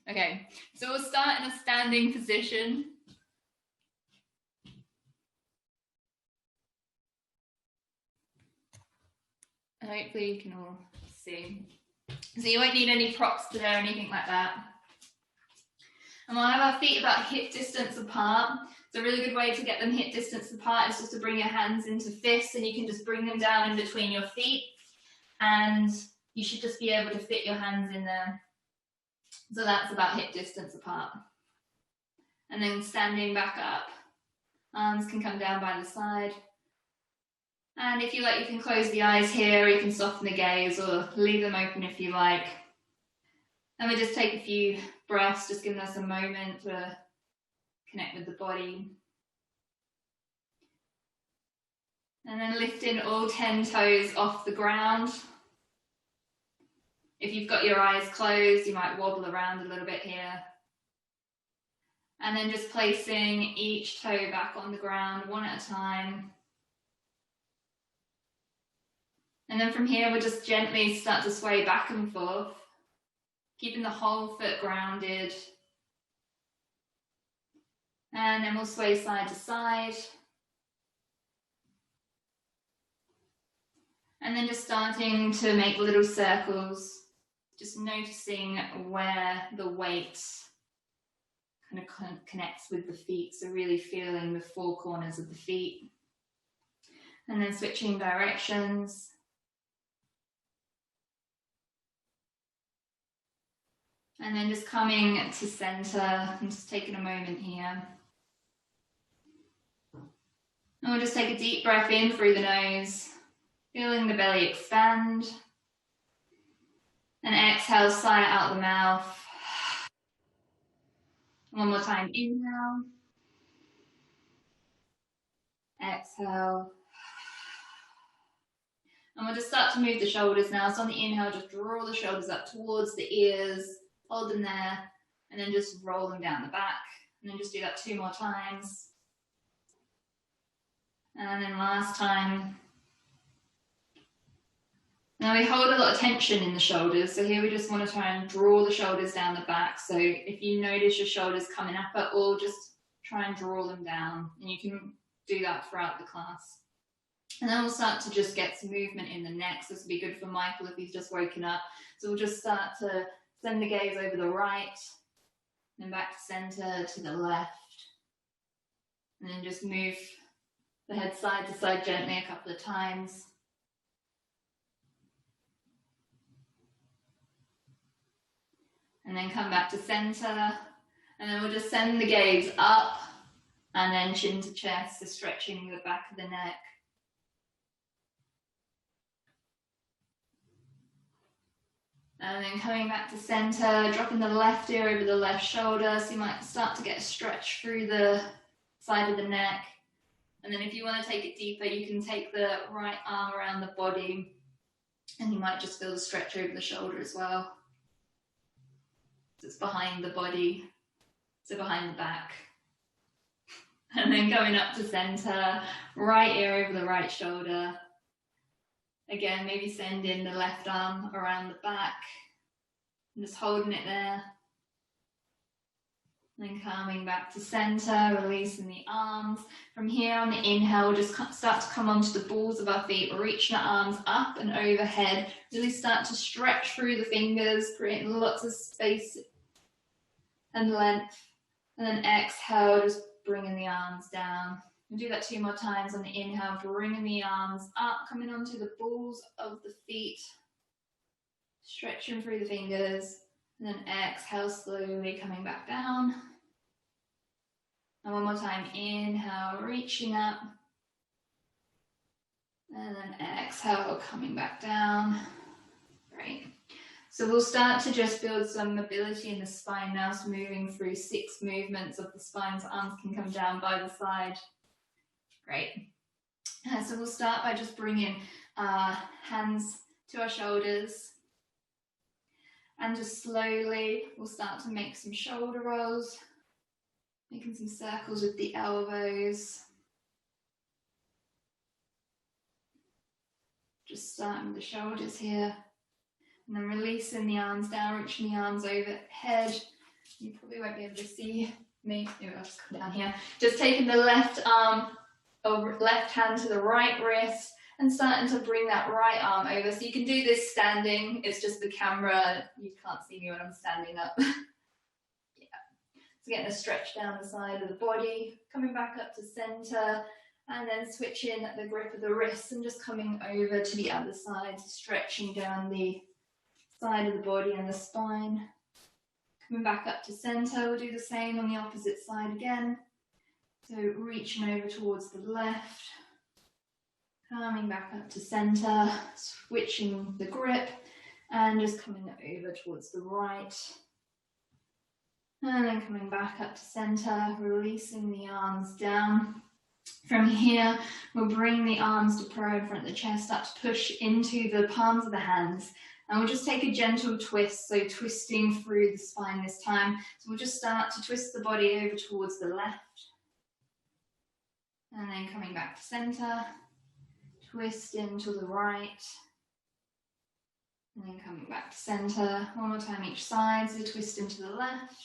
Okay, so we'll start in a standing position. And hopefully you can all see. So you won't need any props today or anything like that. And we'll have our feet about hip distance apart. It's a really good way to get them hip distance apart is just to bring your hands into fists, and you can just bring them down in between your feet. And you should just be able to fit your hands in there. So that's about hip distance apart. And then standing back up. Arms can come down by the side. And if you like, you can close the eyes here, or you can soften the gaze, or leave them open if you like. And we just take a few breaths, just giving us a moment to connect with the body. And then lifting all 10 toes off the ground. If you've got your eyes closed, you might wobble around a little bit here. And then just placing each toe back on the ground, one at a time. And then from here, we'll just gently start to sway back and forth, keeping the whole foot grounded. And then we'll sway side to side. And then just starting to make little circles, just noticing where the weight kind of connects with the feet. So really feeling the four corners of the feet. And then switching directions. And then just coming to center and just taking a moment here. And we'll just take a deep breath in through the nose, feeling the belly expand. And exhale, sigh out the mouth. One more time, inhale. Exhale. And we'll just start to move the shoulders now. So on the inhale, just draw the shoulders up towards the ears. Hold them there, and then just roll them down the back. And then just do that 2 more times. And then last time. Now we hold a lot of tension in the shoulders. So here we just want to try and draw the shoulders down the back. So if you notice your shoulders coming up at all, just try and draw them down. And you can do that throughout the class. And then we'll start to just get some movement in the neck. So this will be good for Michael if he's just woken up. So we'll just start to send the gaze over the right, then back to center, to the left. And then just move the head side to side gently a couple of times. And then come back to center. And then we'll just send the gaze up and then chin to chest, so stretching the back of the neck. And then coming back to center, dropping the left ear over the left shoulder. So you might start to get a stretch through the side of the neck. And then if you want to take it deeper, you can take the right arm around the body. And you might just feel the stretch over the shoulder as well. So it's behind the body, so behind the back. And then going up to center, right ear over the right shoulder. Again, maybe send in the left arm around the back, and just holding it there. And then coming back to center, releasing the arms. From here on the inhale, we'll just start to come onto the balls of our feet, reaching our arms up and overhead. Really start to stretch through the fingers, creating lots of space and length. And then exhale, just bringing the arms down. We'll do that 2 more times on the inhale, bringing the arms up, coming onto the balls of the feet, stretching through the fingers, and then exhale, slowly coming back down. And one more time, inhale, reaching up, and then exhale, coming back down. Great. So we'll start to just build some mobility in the spine now, so moving through 6 movements of the spine, so arms can come down by the side. Great. So we'll start by just bringing our hands to our shoulders. And just slowly, we'll start to make some shoulder rolls. Making some circles with the elbows. Just starting with the shoulders here. And then releasing the arms down, reaching the arms overhead. You probably won't be able to see me. Maybe I'll just come down here. Just taking the left arm, or left hand to the right wrist, and starting to bring that right arm over. So you can do this standing. It's just the camera, you can't see me when I'm standing up. Yeah. So getting a stretch down the side of the body, coming back up to center, and then switching the grip of the wrists and just coming over to the other side, stretching down the side of the body and the spine. Coming back up to center, we'll do the same on the opposite side again. So reaching over towards the left, coming back up to center, switching the grip, and just coming over towards the right. And then coming back up to center, releasing the arms down. From here, we'll bring the arms to pro in front of the chest, start to push into the palms of the hands. And we'll just take a gentle twist, so twisting through the spine this time. So we'll just start to twist the body over towards the left. And then coming back to center, twist into the right. And then coming back to center. One more time each side, so twist into the left.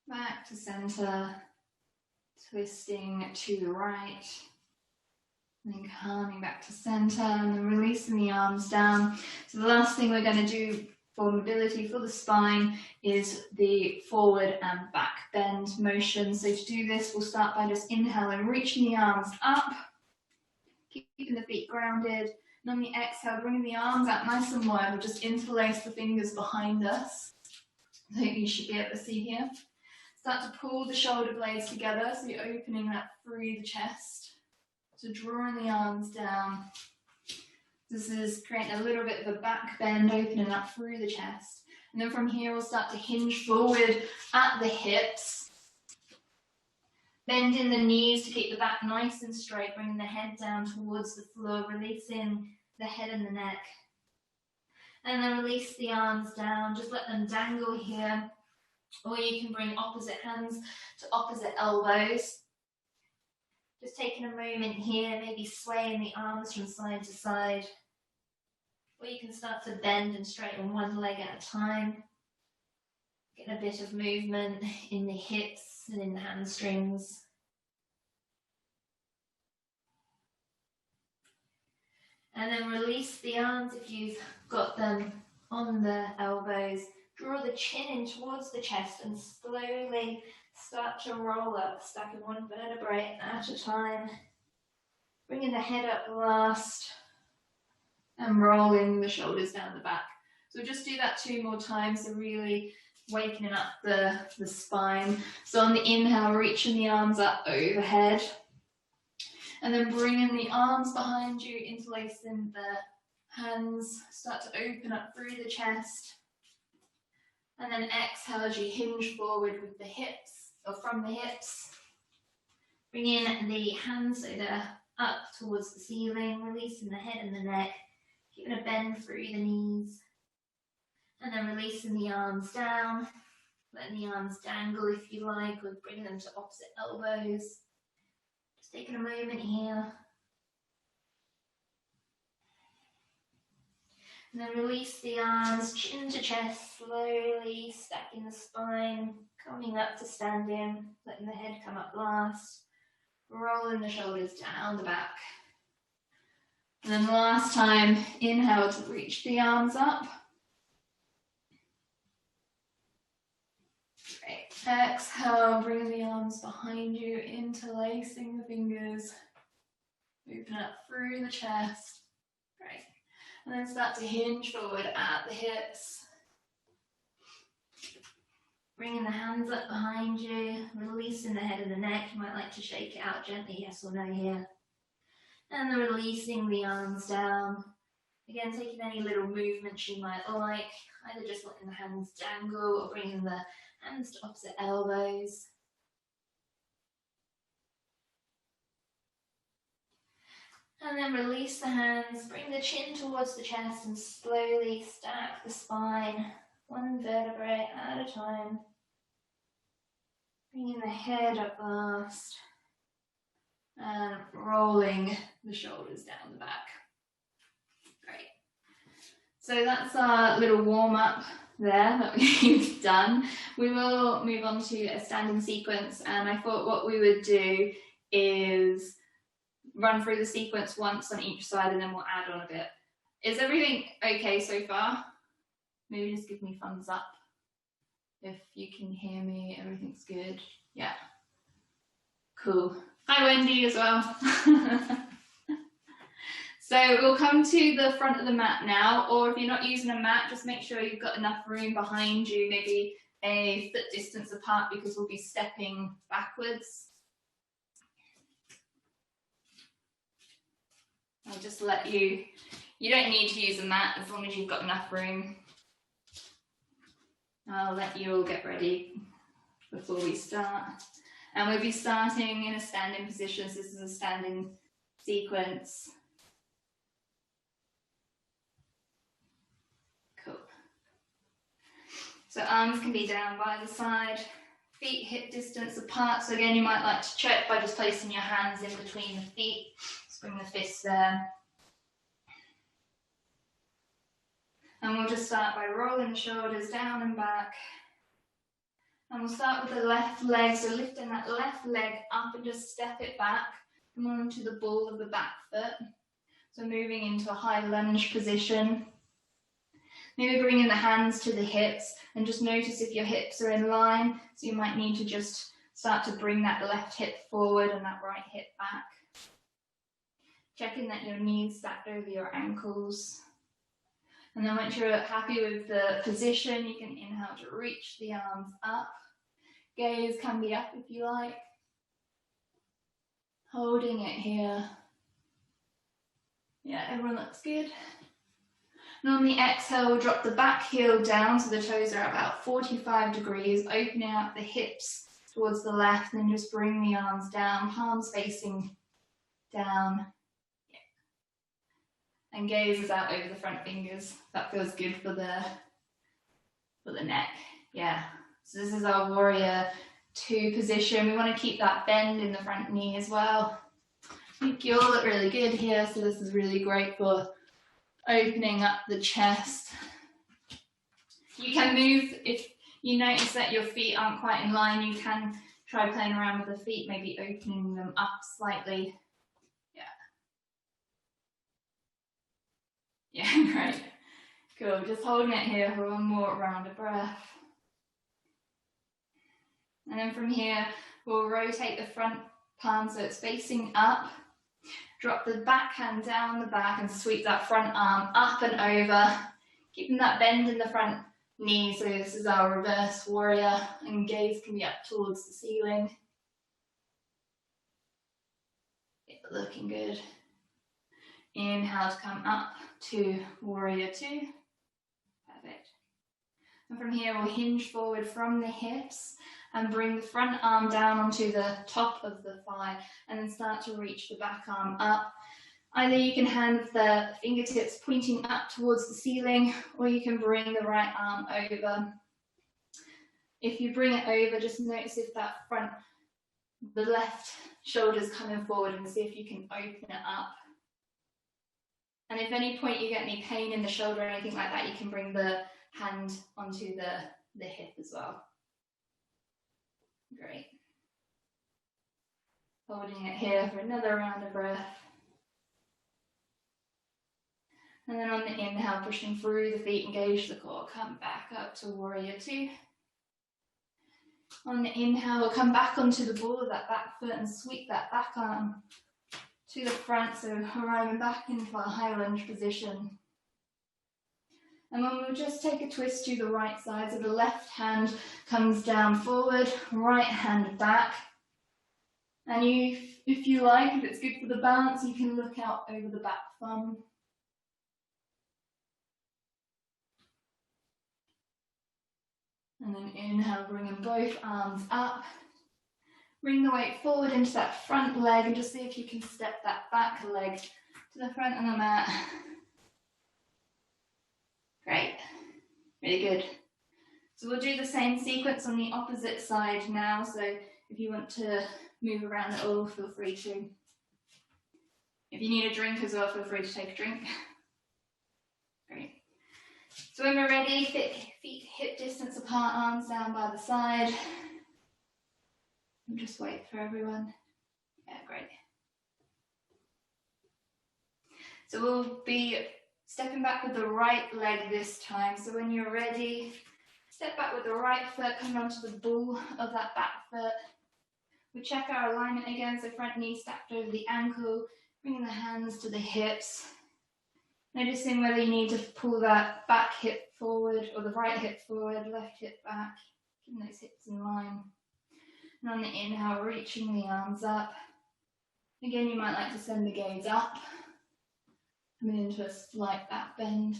Back to center, twisting to the right. And then coming back to center and then releasing the arms down. So the last thing we're going to do for mobility for the spine is the forward and back bend motion. So to do this, we'll start by just inhaling, reaching the arms up, keeping the feet grounded. And on the exhale, bringing the arms out nice and wide. We'll just interlace the fingers behind us. So you should be able to see here. Start to pull the shoulder blades together, so you're opening that through the chest. So drawing the arms down. This is creating a little bit of a back bend, opening up through the chest. And then from here, we'll start to hinge forward at the hips. Bending the knees to keep the back nice and straight, bringing the head down towards the floor, releasing the head and the neck. And then release the arms down, just let them dangle here. Or you can bring opposite hands to opposite elbows. Just taking a moment here, maybe swaying the arms from side to side. Or you can start to bend and straighten one leg at a time. Get a bit of movement in the hips and in the hamstrings. And then release the arms if you've got them on the elbows. Draw the chin in towards the chest and slowly start to roll up, stacking one vertebrae at a time. Bringing the head up last and rolling the shoulders down the back. So we'll just do that 2 more times, so really wakening up the spine. So on the inhale, reaching the arms up overhead. And then bringing the arms behind you, interlacing the hands, start to open up through the chest. And then exhale as you hinge forward with the hips, or from the hips. Bring in the hands so they're up towards the ceiling, releasing the head and the neck, keeping a bend through the knees. And then releasing the arms down, letting the arms dangle if you like, or bringing them to opposite elbows. Just taking a moment here. And then release the arms, chin to chest, slowly stacking the spine, coming up to standing, letting the head come up last, rolling the shoulders down the back. And then last time, inhale to reach the arms up. Great. Exhale, bring the arms behind you, interlacing the fingers, open up through the chest. Great. And then start to hinge forward at the hips. Bringing the hands up behind you, releasing the head and the neck. You might like to shake it out gently, yes or no here. And then releasing the arms down. Again, taking any little movements you might like, either just letting the hands dangle or bringing the hands to opposite elbows. And then release the hands, bring the chin towards the chest and slowly stack the spine, one vertebrae at a time. Bringing the head up last and rolling the shoulders down the back. Great. So that's our little warm up. there that we've done. We will move on to a standing sequence, and I thought what we would do is run through the sequence once on each side and then we'll add on a bit. Is everything okay so far? Maybe just give me thumbs up if you can hear me, everything's good. Yeah, cool. Hi Wendy as well. So we'll come to the front of the mat now, or if you're not using a mat, just make sure you've got enough room behind you, maybe a foot distance apart, because we'll be stepping backwards. I'll just let you don't need to use a mat as long as you've got enough room. I'll let you all get ready before we start. And we'll be starting in a standing position, so this is a standing sequence. Cool. So arms can be down by the side, feet hip distance apart. So again, you might like to check by just placing your hands in between the feet. Just bring the fists there. And we'll just start by rolling the shoulders down and back. And we'll start with the left leg, so lifting that left leg up and just step it back. Come on to the ball of the back foot. So moving into a high lunge position. Maybe bringing the hands to the hips and just notice if your hips are in line. So you might need to just start to bring that left hip forward and that right hip back. Checking that your knees stacked over your ankles. And then once you're happy with the position, you can inhale to reach the arms up. Gaze can be up if you like. Holding it here. Yeah, everyone looks good. And on the exhale, we'll drop the back heel down so the toes are about 45 degrees, opening up the hips towards the left, and then just bring the arms down, palms facing down. And gaze out over the front fingers. That feels good for the neck. Yeah. So this is our warrior 2 position. We want to keep that bend in the front knee as well. I think you all look really good here. So this is really great for opening up the chest. You can move if you notice that your feet aren't quite in line. You can try playing around with the feet, maybe opening them up slightly. Yeah, great. Cool. Just holding it here for one more round of breath. And then from here, we'll rotate the front palm so it's facing up. Drop the back hand down the back and sweep that front arm up and over. Keeping that bend in the front knee. So this is our reverse warrior, and gaze can be up towards the ceiling. Yeah, looking good. Inhale to come up to warrior 2. Perfect. And from here we'll hinge forward from the hips and bring the front arm down onto the top of the thigh and then start to reach the back arm up. Either you can have the fingertips pointing up towards the ceiling, or you can bring the right arm over. If you bring it over, just notice if that the left shoulder's coming forward, and see if you can open it up. And if at any point you get any pain in the shoulder or anything like that, you can bring the hand onto the hip as well. Great. Holding it here for another round of breath. And then on the inhale, pushing through the feet, engage the core, come back up to warrior 2. On the inhale, we'll come back onto the ball of that back foot and sweep that back arm to the front, so arriving back into our high lunge position. And then we'll just take a twist to the right side, so the left hand comes down forward, right hand back. And if you like, if it's good for the balance, you can look out over the back thumb. And then inhale, bringing both arms up. Bring the weight forward into that front leg and just see if you can step that back leg to the front of the mat. Great, really good. So we'll do the same sequence on the opposite side now. So if you want to move around at all, feel free to. If you need a drink as well, feel free to take a drink. Great. So when we're ready, feet hip distance apart, arms down by the side. And just wait for everyone. Yeah, great. So we'll be stepping back with the right leg this time. So when you're ready, step back with the right foot, coming onto the ball of that back foot. We check our alignment again, so front knee stacked over the ankle, bringing the hands to the hips. Noticing whether you need to pull that back hip forward or the right hip forward, left hip back, keeping those hips in line. And on the inhale, reaching the arms up. Again, you might like to send the gaze up, coming into a slight back bend.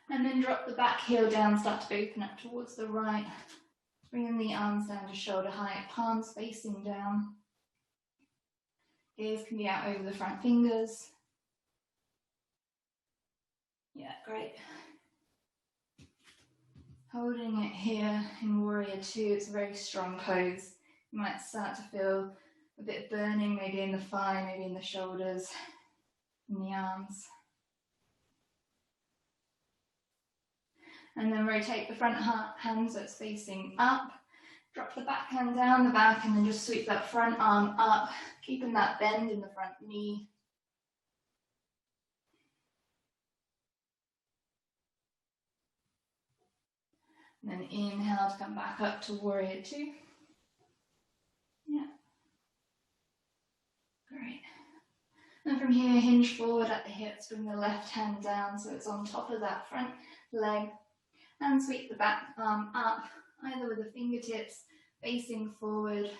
And then drop the back heel down, start to open up towards the right. Bringing the arms down to shoulder height, palms facing down. Gaze can be out over the front fingers. Yeah, great. Holding it here in Warrior Two, it's a very strong pose. You might start to feel a bit of burning, maybe in the thigh, maybe in the shoulders, in the arms. And then rotate the front hand so it's facing up. Drop the back hand down the back and then just sweep that front arm up, keeping that bend in the front knee. And then inhale to come back up to Warrior Two. Yeah. Great. And from here, hinge forward at the hips, bring the left hand down so it's on top of that front leg. And sweep the back arm up, either with the fingertips facing forward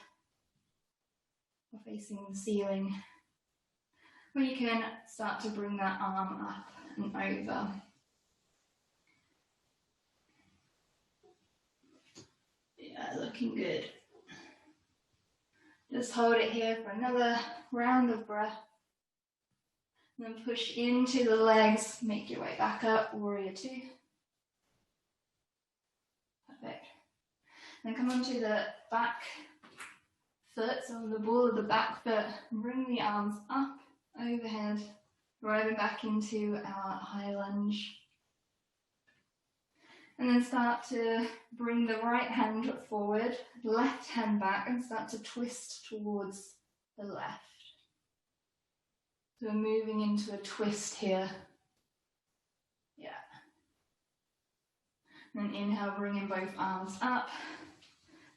or facing the ceiling. Or you can start to bring that arm up and over. Yeah, looking good. Just hold it here for another round of breath. And then push into the legs, make your way back up, Warrior Two. Perfect. Then come onto the back foot, so on the ball of the back foot, and bring the arms up, overhead, arriving back into our high lunge. And then start to bring the right hand forward, left hand back, and start to twist towards the left. So we're moving into a twist here. Yeah. And then inhale, bringing both arms up.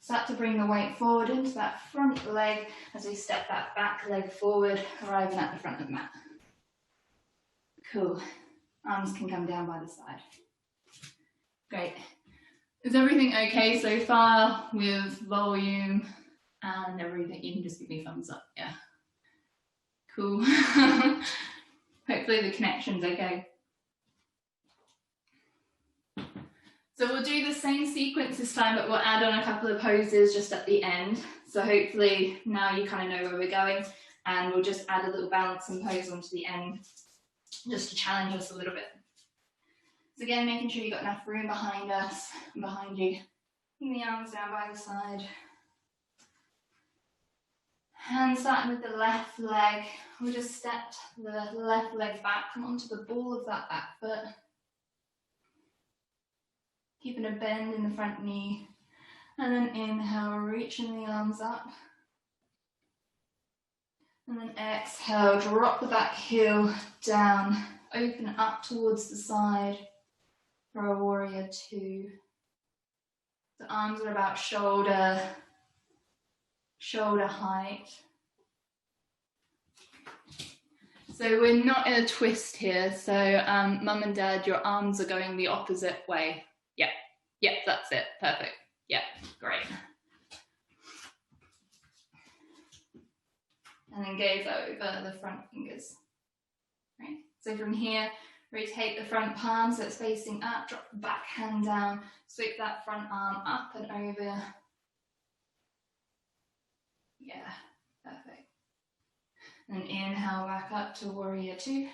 Start to bring the weight forward into that front leg as we step that back leg forward, arriving at the front of the mat. Cool. Arms can come down by the side. Great. Is everything okay so far with volume and everything? You can just give me a thumbs up. Yeah. Cool. Hopefully the connection's okay. So we'll do the same sequence this time, but we'll add on a couple of poses just at the end. So hopefully now you kind of know where we're going, and we'll just add a little balancing pose onto the end, just to challenge us a little bit. So again, making sure you've got enough room behind us and behind you. Bring the arms down by the side. And starting with the left leg, we'll just step the left leg back, come onto the ball of that back foot. Keeping a bend in the front knee. And then inhale, reaching the arms up. And then exhale, drop the back heel down, open it up towards the side for a Warrior Two. The arms are about shoulder height. So we're not in a twist here, so mum and dad, your arms are going the opposite way. Yep, that's it, perfect. Yep, great. And then gaze over the front fingers. Right. So from here, rotate the front palm so it's facing up, drop the back hand down, sweep that front arm up and over. Yeah, perfect. And inhale back up to Warrior Two.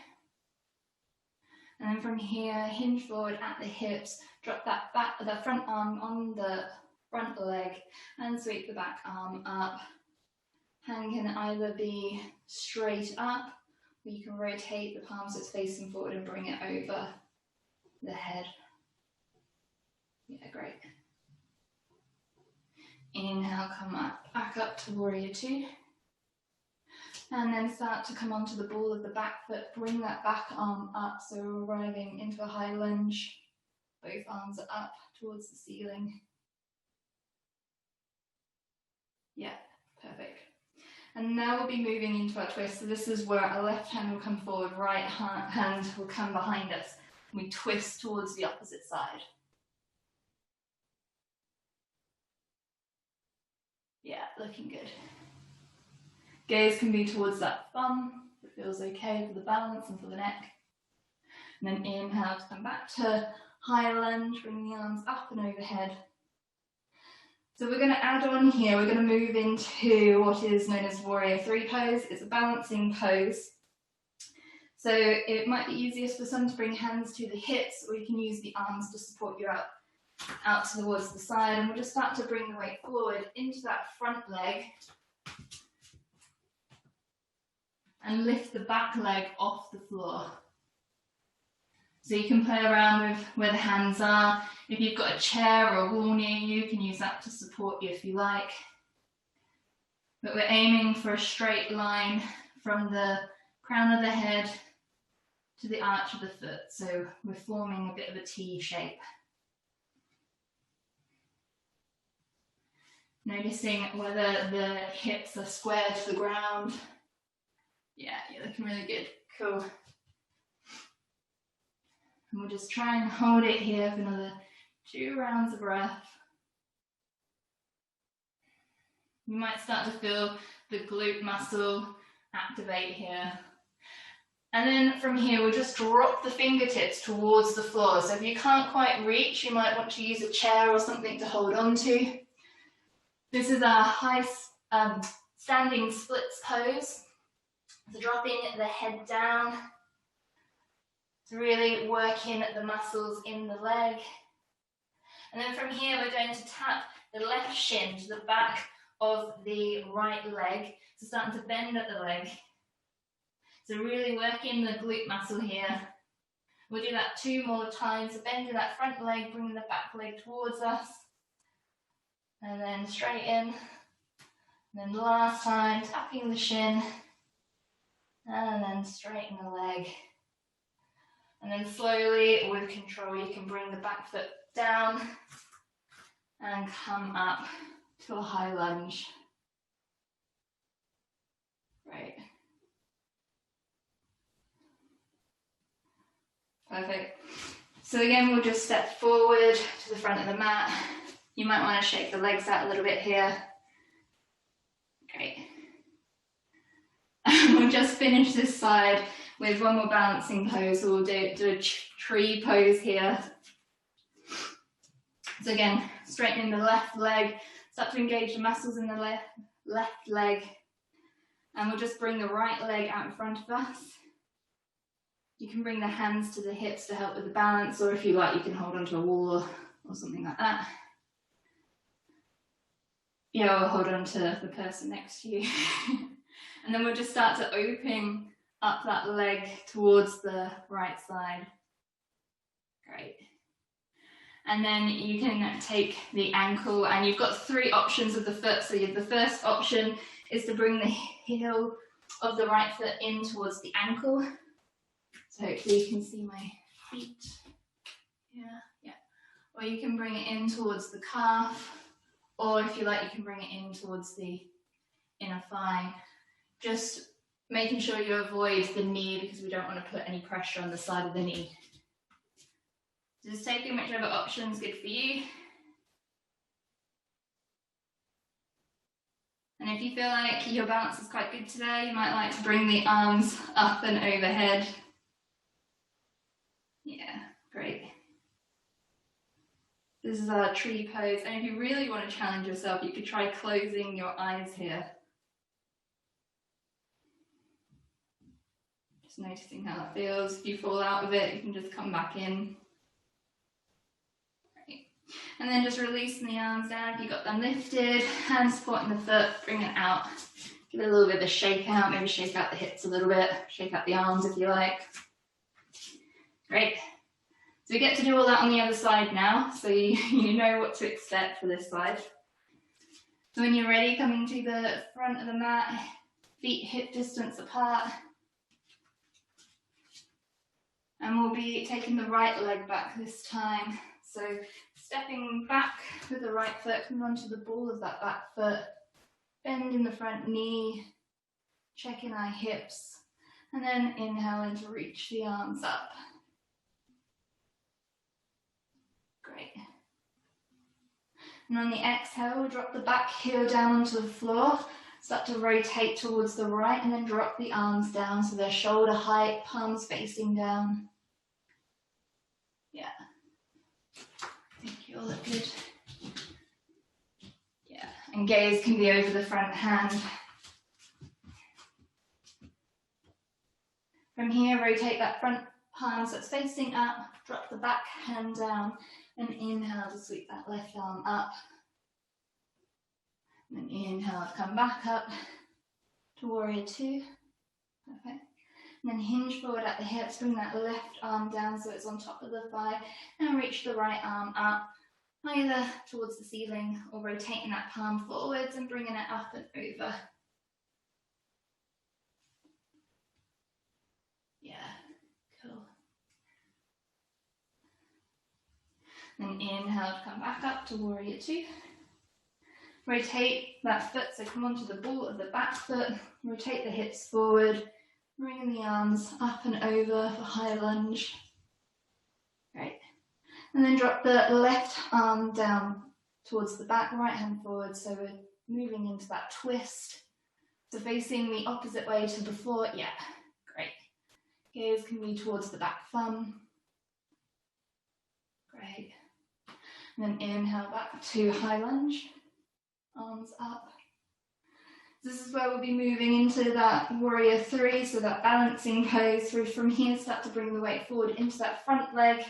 And then from here, hinge forward at the hips, drop that front arm on the front leg and sweep the back arm up. Hand can either be straight up You can rotate the palm so it's facing forward and bring it over the head. Yeah, great. Inhale, come up, back up to warrior two. And then start to come onto the ball of the back foot. Bring that back arm up, so we're arriving into a high lunge. Both arms are up towards the ceiling. Yeah, perfect. And now we'll be moving into our twist. So this is where our left hand will come forward, right hand will come behind us. We twist towards the opposite side. Yeah, looking good. Gaze can be towards that thumb. It feels okay for the balance and for the neck. And then inhale to come back to high lunge, bring the arms up and overhead. So we're going to add on here, we're going to move into what is known as warrior three pose. It's a balancing pose. So it might be easiest for some to bring hands to the hips, or you can use the arms to support you out towards the side. And we'll just start to bring the weight forward into that front leg and lift the back leg off the floor. So you can play around with where the hands are. If you've got a chair or a wall near you, you can use that to support you if you like. But we're aiming for a straight line from the crown of the head to the arch of the foot. So we're forming a bit of a T shape. Noticing whether the hips are square to the ground. Yeah, you're looking really good. Cool. And we'll just try and hold it here for another 2 rounds of breath. You might start to feel the glute muscle activate here. And then from here, we'll just drop the fingertips towards the floor. So if you can't quite reach, you might want to use a chair or something to hold on to. This is our high standing splits pose. So dropping the head down. So really working the muscles in the leg. And then from here, we're going to tap the left shin to the back of the right leg. So starting to bend at the leg. So really working the glute muscle here. We'll do that 2 more times. So bending that front leg, bringing the back leg towards us. And then straighten. And then last time, tapping the shin. And then straighten the leg. And then slowly, with control, you can bring the back foot down and come up to a high lunge. Right. Perfect. So again, we'll just step forward to the front of the mat. You might want to shake the legs out a little bit here. Great. We'll just finish this side with one more balancing pose. So we'll do a tree pose here. So again, straightening the left leg, start to engage the muscles in the left leg. And we'll just bring the right leg out in front of us. You can bring the hands to the hips to help with the balance, or if you like, you can hold onto a wall or something like that. Yeah, or hold on to the person next to you. And then we'll just start to open up that leg towards the right side. Great. And then you can take the ankle, and you've got 3 options of the foot. So the first option is to bring the heel of the right foot in towards the ankle. So hopefully you can see my feet. Yeah. Or you can bring it in towards the calf, or if you like, you can bring it in towards the inner thigh. Just making sure you avoid the knee, because we don't want to put any pressure on the side of the knee. So just taking whichever option's good for you. And if you feel like your balance is quite good today, you might like to bring the arms up and overhead. Yeah, great. This is our tree pose. And if you really want to challenge yourself, you could try closing your eyes here. Just noticing how that feels. If you fall out of it, you can just come back in. Great. And then just releasing the arms down. If you've got them lifted, hands supporting the foot, bring it out. Give it a little bit of a shake out, maybe shake out the hips a little bit, shake out the arms if you like. Great. So we get to do all that on the other side now, so you know what to expect for this side. So when you're ready, coming to the front of the mat, feet hip distance apart. And we'll be taking the right leg back this time. So stepping back with the right foot, coming onto the ball of that back foot, bending the front knee, checking our hips, and then inhaling to reach the arms up. Great. And on the exhale, we'll drop the back heel down onto the floor, start to rotate towards the right, and then drop the arms down so they're shoulder height, palms facing down. Yeah. I think you'll look good. Yeah, and gaze can be over the front hand. From here, rotate that front palm so it's facing up, drop the back hand down, and inhale to sweep that left arm up. And then inhale to come back up to warrior two. Perfect. And then hinge forward at the hips, bring that left arm down so it's on top of the thigh, and reach the right arm up, either towards the ceiling or rotating that palm forwards and bringing it up and over. Yeah, cool. Then inhale to come back up to warrior two. Rotate that foot, so come onto the ball of the back foot, rotate the hips forward, bringing the arms up and over for high lunge. Great. And then drop the left arm down towards the back, right hand forward, so we're moving into that twist. So facing the opposite way to before, yeah, great. Gaze can be towards the back thumb. Great. And then inhale back to high lunge. Arms up. This is where we'll be moving into that warrior three, so that balancing pose. From here, start to bring the weight forward into that front leg.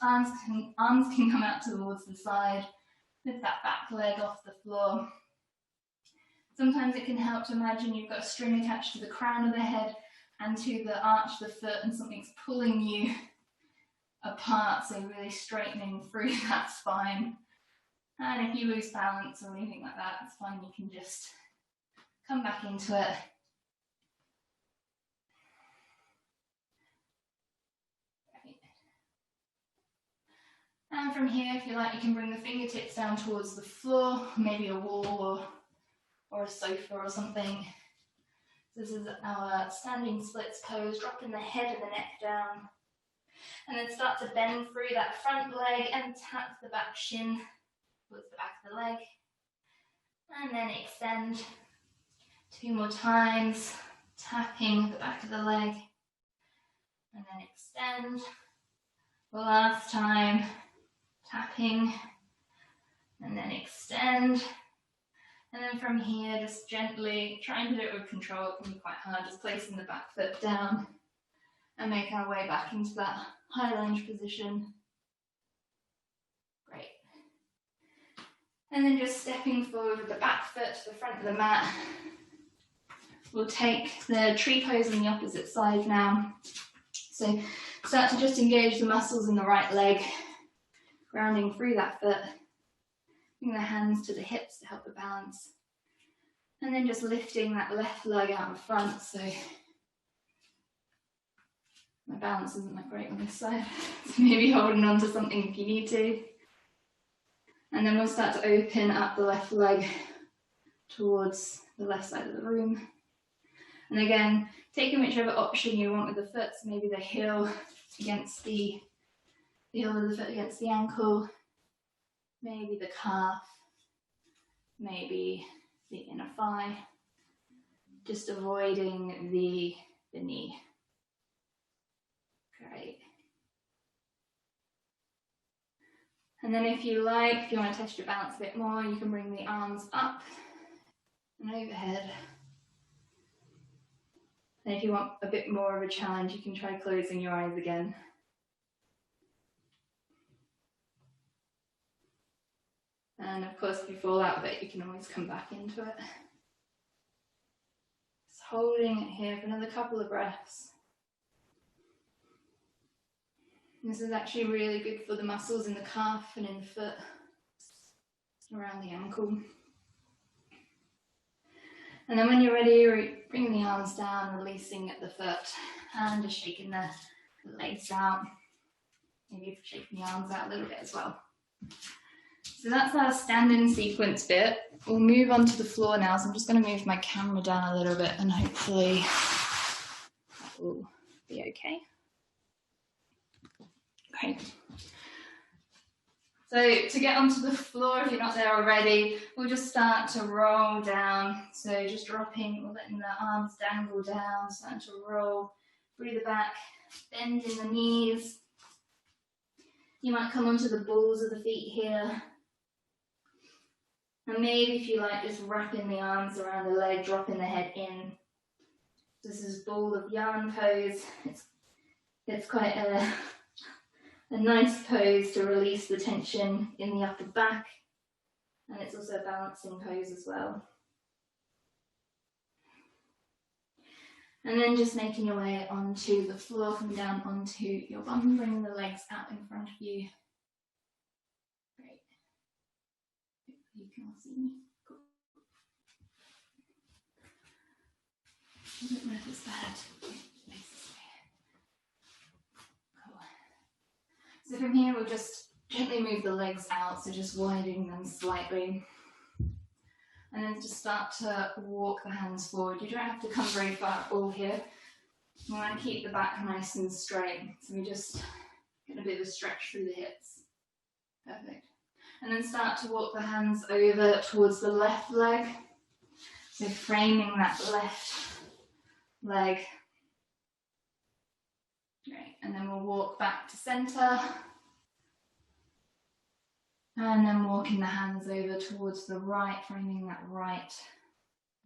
Arms can come out towards the side. Lift that back leg off the floor. Sometimes it can help to imagine you've got a string attached to the crown of the head and to the arch of the foot, and something's pulling you apart, so really straightening through that spine. And if you lose balance or anything like that, it's fine, you can just come back into it. Right. And from here, if you like, you can bring the fingertips down towards the floor, maybe a wall or a sofa or something. This is our standing splits pose, dropping the head and the neck down. And then start to bend through that front leg and tap the back shin towards the back of the leg. And then extend. 2 more times, tapping the back of the leg. And then extend. The last time, tapping. And then extend. And then from here, just gently, try and do it with control, it can be quite hard, just placing the back foot down and make our way back into that high lunge position. Great. And then just stepping forward with the back foot to the front of the mat. We'll take the tree pose on the opposite side now. So start to just engage the muscles in the right leg, grounding through that foot. Bring the hands to the hips to help the balance. And then just lifting that left leg out in front. So my balance isn't that great on this side. So maybe holding on to something if you need to. And then we'll start to open up the left leg towards the left side of the room. And again, taking whichever option you want with the foot. So maybe the heel against the heel of the foot against the ankle. Maybe the calf, maybe the inner thigh, just avoiding the knee. Great. And then if you like, if you want to test your balance a bit more, you can bring the arms up and overhead. And if you want a bit more of a challenge, you can try closing your eyes again. And of course, if you fall out of it, you can always come back into it. holding it here for another couple of breaths. This is actually really good for the muscles in the calf and in the foot, around the ankle. And then when you're ready, bring the arms down, releasing at the foot, and just shaking the legs out. Maybe shaking the arms out a little bit as well. So that's our standing sequence bit. We'll move on to the floor now. So I'm just going to move my camera down a little bit and hopefully that will be okay. Great. So to get onto the floor, if you're not there already, we'll just start to roll down. So just dropping, or letting the arms dangle down, starting to roll through the back, bending the knees. You might come onto the balls of the feet here. And maybe if you like, just wrapping the arms around the leg, dropping the head in. This is ball of yarn pose. It's quite a nice pose to release the tension in the upper back. And it's also a balancing pose as well. And then just making your way onto the floor, coming down onto your bum, bringing the legs out in front of you. Great. Hopefully you can all see me. Cool. I don't know if it's bad. Cool. So from here, we'll just gently move the legs out, so just widening them slightly. And then just start to walk the hands forward. You don't have to come very far at all here. You want to keep the back nice and straight. So we just get a bit of a stretch through the hips. Perfect. And then start to walk the hands over towards the left leg. So framing that left leg. Great. And then we'll walk back to center. And then walking the hands over towards the right, framing that right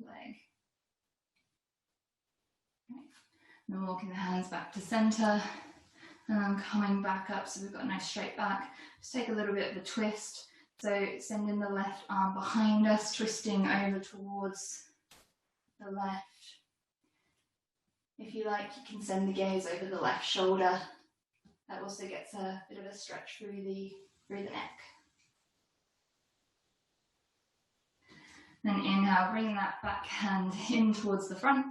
leg. Right. And then walking the hands back to center, and then coming back up, so we've got a nice straight back. Just take a little bit of a twist, so sending the left arm behind us, twisting over towards the left. If you like, you can send the gaze over the left shoulder. That also gets a bit of a stretch through the neck. Then inhale, bring that back hand in towards the front,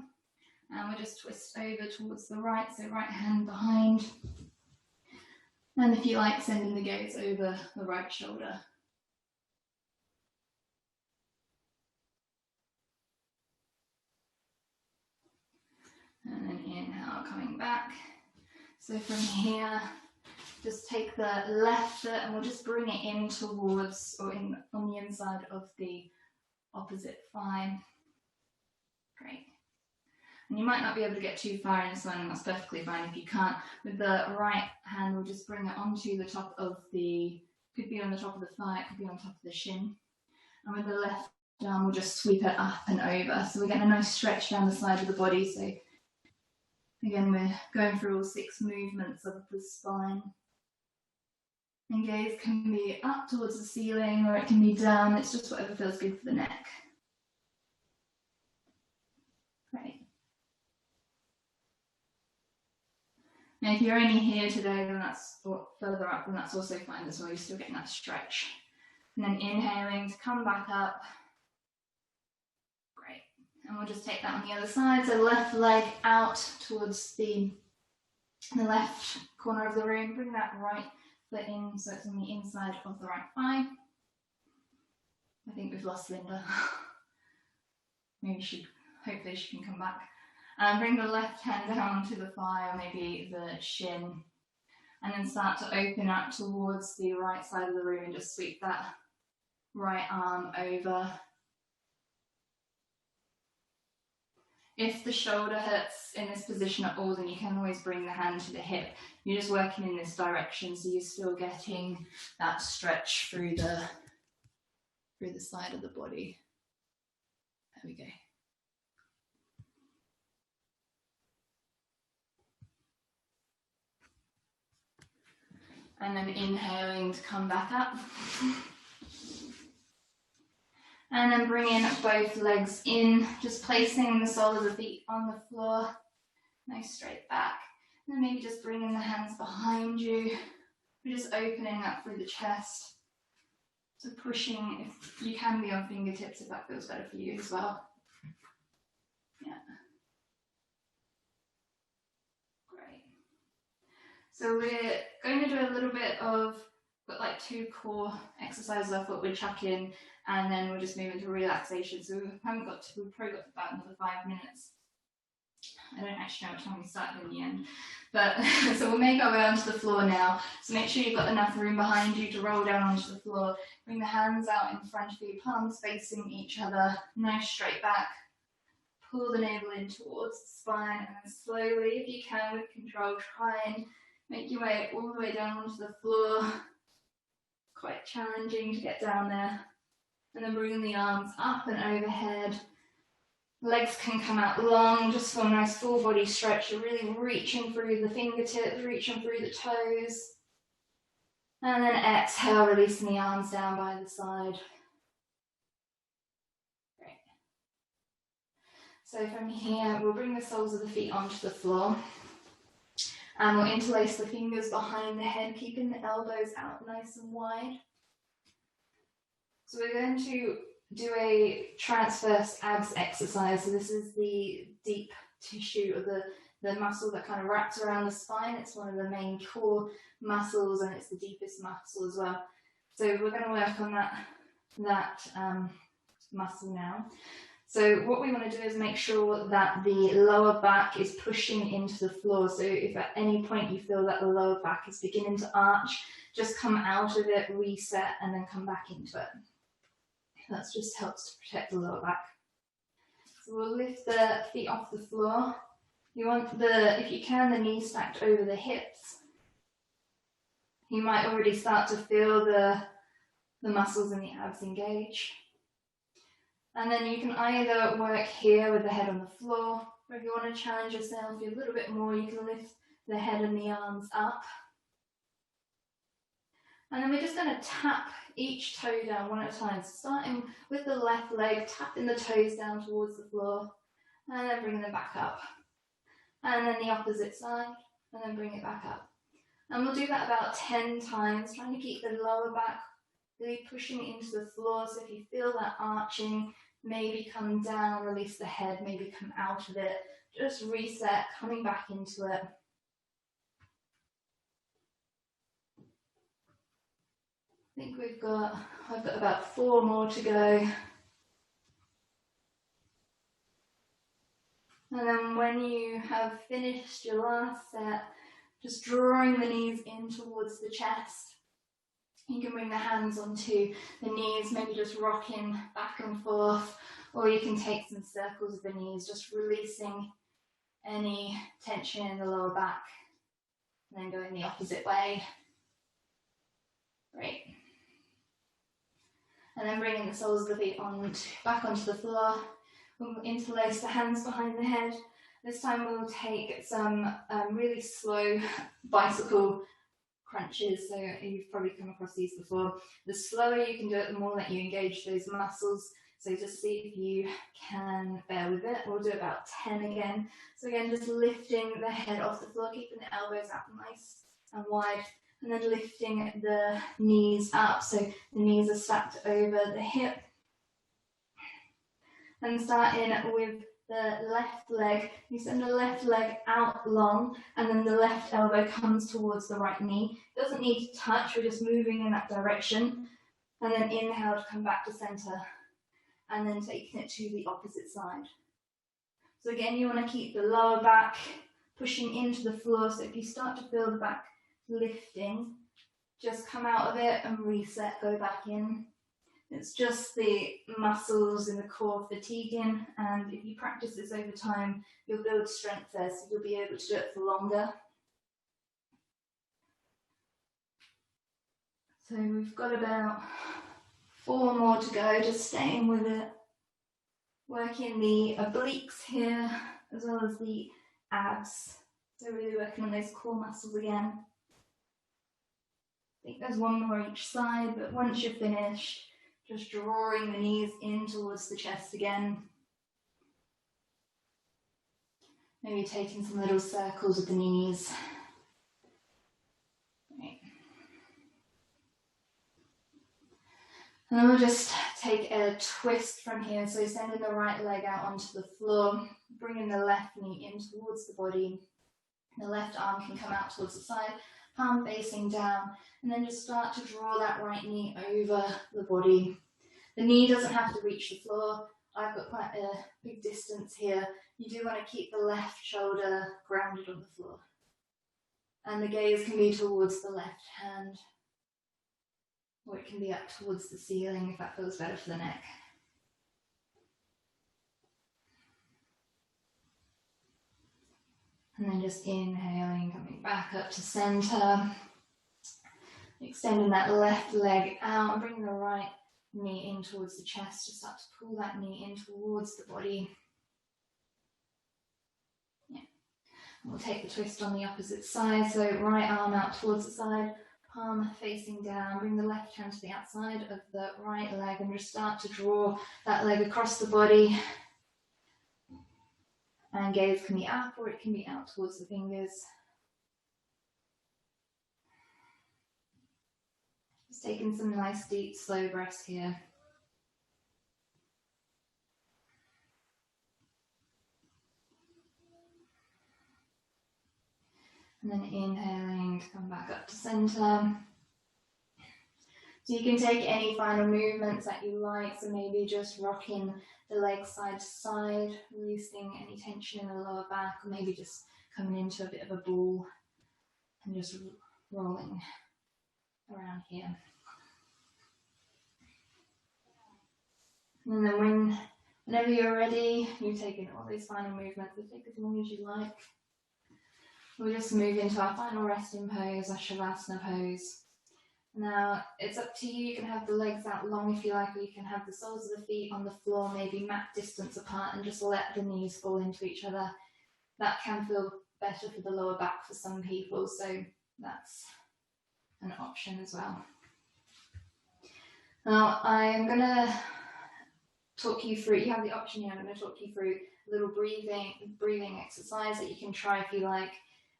and we'll just twist over towards the right, so right hand behind. And if you like, sending the gaze over the right shoulder. And then inhale, coming back. So from here, just take the left foot and we'll just bring it in towards, or in on the inside of the opposite thigh. Great. And you might not be able to get too far in this one, and that's perfectly fine if you can't. With the right hand, we'll just bring it onto the top of the, could be on the top of the thigh, it could be on top of the shin. And with the left arm, we'll just sweep it up and over. So we're getting a nice stretch down the side of the body. So again, we're going through all 6 movements of the spine. And gaze can be up towards the ceiling, or it can be down. It's just whatever feels good for the neck. Great. Now, if you're only here today, then that's, or further up, then that's also fine as well. You're still getting that stretch. And then inhaling to come back up. Great. And we'll just take that on the other side. So left leg out towards the left corner of the room. Bring that right foot in, so it's on the inside of the right thigh. I think we've lost Linda. Maybe hopefully she can come back. Bring the left hand down to the thigh, or maybe the shin, and then start to open up towards the right side of the room and just sweep that right arm over. If the shoulder hurts in this position at all, then you can always bring the hand to the hip. You're just working in this direction, so you're still getting that stretch through the side of the body. There we go. And then inhaling to come back up. And then bringing both legs in, just placing the sole of the feet on the floor, nice straight back. And then maybe just bringing the hands behind you. We're just opening up through the chest. So pushing, if you can be on fingertips if that feels better for you as well. Yeah. Great. So we're going to do a little bit of, got like 2 core exercises I thought we'd chuck in, and then we'll just move into relaxation. So we've probably got about another 5 minutes. I don't actually know what time we started in the end, but so we'll make our way onto the floor now. So make sure you've got enough room behind you to roll down onto the floor. Bring the hands out in front of you, palms facing each other, nice straight back. Pull the navel in towards the spine, and then slowly, if you can, with control, try and make your way all the way down onto the floor. Quite challenging to get down there. And then bringing the arms up and overhead. Legs can come out long, just for a nice full body stretch. You're really reaching through the fingertips, reaching through the toes. And then exhale, releasing the arms down by the side. Great. So from here, we'll bring the soles of the feet onto the floor. And we'll interlace the fingers behind the head, keeping the elbows out nice and wide. So we're going to do a transverse abs exercise. So this is the deep tissue of the muscle that kind of wraps around the spine. It's one of the main core muscles, and it's the deepest muscle as well. So we're going to work on that muscle now. So what we want to do is make sure that the lower back is pushing into the floor. So if at any point you feel that the lower back is beginning to arch, just come out of it, reset, and then come back into it. That just helps to protect the lower back. So we'll lift the feet off the floor. You want if you can, the knees stacked over the hips. You might already start to feel the muscles in the abs engage. And then you can either work here with the head on the floor, or if you want to challenge yourself a little bit more, you can lift the head and the arms up. And then we're just going to tap each toe down one at a time. So starting with the left leg, tapping the toes down towards the floor, and then bring them back up. And then the opposite side, and then bring it back up. And we'll do that about 10 times, trying to keep the lower back really pushing into the floor. So if you feel that arching, maybe come down, release the head, maybe come out of it. Just reset, coming back into it. I think I've got about 4 more to go. And then when you have finished your last set, just drawing the knees in towards the chest. You can bring the hands onto the knees, maybe just rocking back and forth, or you can take some circles of the knees, just releasing any tension in the lower back, and then going the opposite way. Great. And then bringing the soles of the feet back onto the floor. We'll interlace the hands behind the head. This time we'll take some really slow bicycle crunches. So you've probably come across these before. The slower you can do it, the more that you engage those muscles. So just see if you can bear with it. We'll do about 10 again. So again, just lifting the head off the floor, keeping the elbows out nice and wide. And then lifting the knees up, so the knees are stacked over the hip. And starting with the left leg, you send the left leg out long, and then the left elbow comes towards the right knee. It doesn't need to touch, we're just moving in that direction. And then inhale to come back to center, and then taking it to the opposite side. So again, you want to keep the lower back pushing into the floor, so if you start to feel the back lifting, just come out of it and reset, go back in. It's just the muscles in the core fatiguing, and if you practice this over time, you'll build strength there, so you'll be able to do it for longer. So we've got about 4 more to go, just staying with it. Working the obliques here, as well as the abs. So really working on those core muscles again. I think there's 1 more each side, but once you're finished, Just drawing the knees in towards the chest again. Maybe taking some little circles with the knees. Right. And then we'll just take a twist from here. So sending the right leg out onto the floor, bringing the left knee in towards the body. The left arm can come out towards the side, palm facing down, and then just start to draw that right knee over the body. The knee doesn't have to reach the floor. I've got quite a big distance here. You do want to keep the left shoulder grounded on the floor. And the gaze can be towards the left hand, or it can be up towards the ceiling if that feels better for the neck. And then just inhaling, coming back up to center. Extending that left leg out and bringing the right knee in towards the chest. Just start to pull that knee in towards the body. Yeah. And we'll take the twist on the opposite side. So right arm out towards the side, palm facing down. Bring the left hand to the outside of the right leg and just start to draw that leg across the body. And gaze can be up or it can be out towards the fingers. Just taking some nice deep slow breaths here. And then inhaling to come back up to center. So you can take any final movements that you like. So maybe just rocking the legs side to side, releasing any tension in the lower back, or maybe just coming into a bit of a ball and just rolling around here. And then whenever you're ready, you take in all these final movements, so take as long as you like. We'll just move into our final resting pose, our Shavasana pose. Now, it's up to you. You can have the legs out long if you like, or you can have the soles of the feet on the floor, maybe mat distance apart, and just let the knees fall into each other. That can feel better for the lower back for some people, so that's an option as well. Now, I'm going to talk you through, you have the option here, I'm going to talk you through a little breathing exercise that you can try if you like.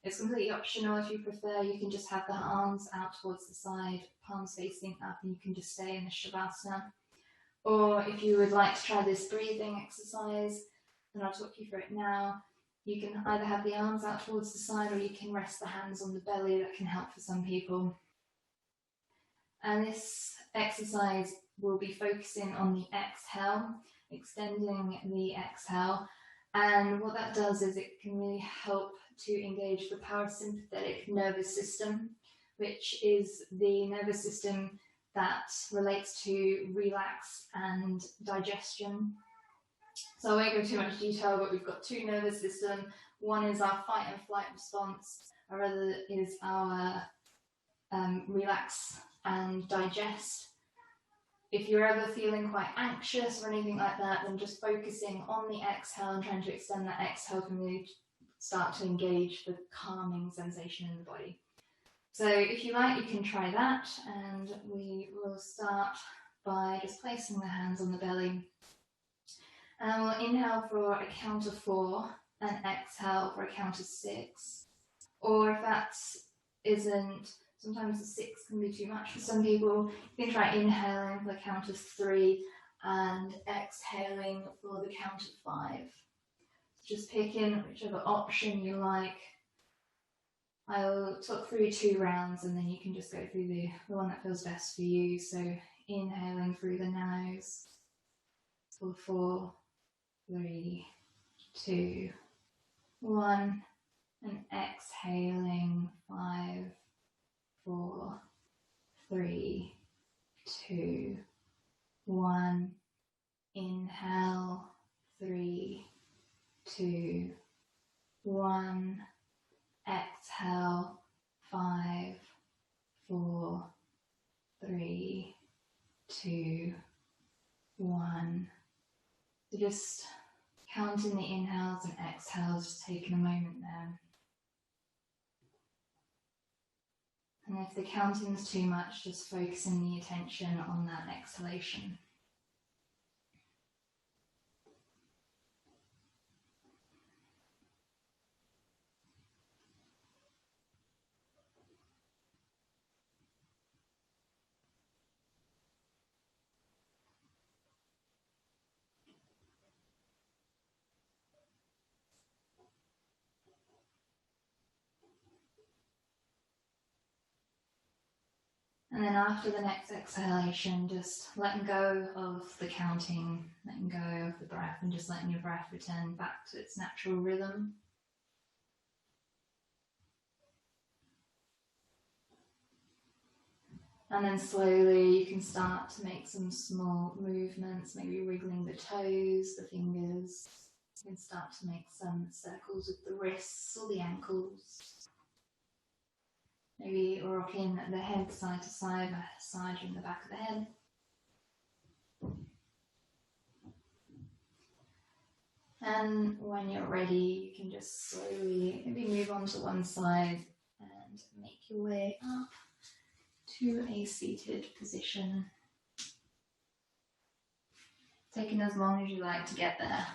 It's completely optional. If you prefer, you can just have the arms out towards the side, palms facing up, and you can just stay in the Shavasana. Or if you would like to try this breathing exercise, then I'll talk you through it now. You can either have the arms out towards the side, or you can rest the hands on the belly. That can help for some people. And this exercise will be focusing on the exhale, extending the exhale. And what that does is it can really help to engage the parasympathetic nervous system, which is the nervous system that relates to relax and digestion. So I won't go too much detail, but we've got two nervous systems. One is our fight and flight response, or other is our relax and digest. If you're ever feeling quite anxious or anything like that, then just focusing on the exhale and trying to extend that exhale can really start to engage the calming sensation in the body. So if you like, you can try that, and we will start by just placing the hands on the belly. And we'll inhale for a count of 4 and exhale for a count of 6. Or if that isn't, sometimes the 6 can be too much for some people, you can try inhaling for the count of 3 and exhaling for the count of 5. Just pick in whichever option you like. I'll talk through 2 rounds and then you can just go through the one that feels best for you. So inhaling through the nose for 4, 3, 2, 1, and exhaling 5, 4, 3, 2, 1. Inhale 3, 2, 1. Exhale 5, 4, 3, 2, 1. So just counting the inhales and exhales, just taking a moment there. And if the counting's too much, just focusing the attention on that exhalation. And then after the next exhalation, just letting go of the counting, letting go of the breath, and just letting your breath return back to its natural rhythm. And then slowly you can start to make some small movements, maybe wriggling the toes, the fingers. You can start to make some circles with the wrists or the ankles. Maybe rocking the head side to side, massaging the back of the head. And when you're ready, you can just slowly maybe move on to one side and make your way up to a seated position. Taking as long as you like to get there.